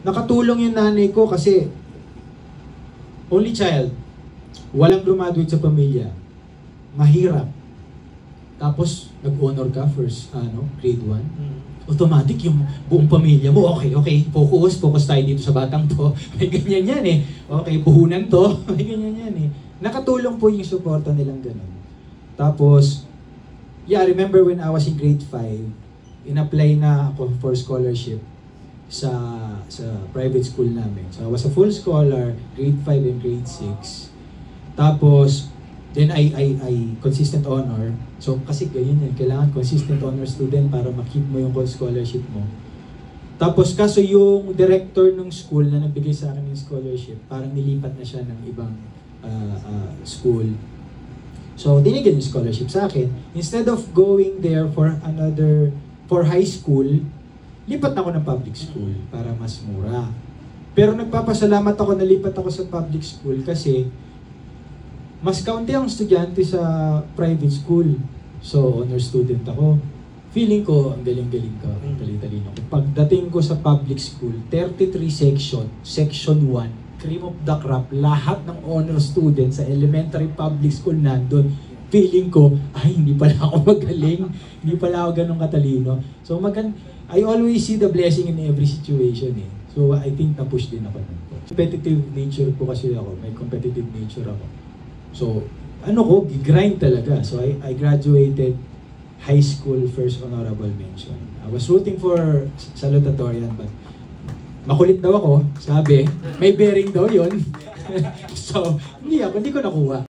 nakatulong yung nanay ko kasi only child, walang graduate sa pamilya, mahirap. Tapos, nag-honor ka first, grade 1. Automatic yung buong pamilya mo, okay, focus tayo dito sa batang to. May ganyan yan eh. Okay, puhunan to. May ganyan yan eh. Nakatulong po yung suporta nilang ganun. Tapos, yeah, I remember when I was in grade 5, in-apply na ako for scholarship sa private school namin. So, I was a full scholar, grade 5 and grade 6. Tapos, then I consistent honor. So, kasi ganyan yan, kailangan consistent honor student para makip mo yung scholarship mo. Tapos, kaso yung director ng school na nagbigay sa akin ng scholarship, parang nilipat na siya ng ibang school. So, dinigyan yung scholarship sa akin. Instead of going there for high school, lipat ako ng public school para mas mura. Pero nagpapasalamat ako na lipat ako sa public school kasi mas kaunti ang estudyante sa private school. So, honor student ako. Feeling ko, ang galing-galing ko, ang talino ko. Pagdating ko sa public school, 33 section 1, cream of the crop, lahat ng honor student sa elementary public school nandun. Feeling ko, ay, hindi pala ako magaling, hindi pala ako ganun katalino. So, I always see the blessing in every situation eh. So, I think na-push din ako nun. Competitive nature po kasi ako, may competitive nature ako. So, grind talaga. So, I graduated high school first honorable mention. I was rooting for salutatorian, but makulit daw ako, sabi, may bearing daw yun. So, hindi ko nakuha.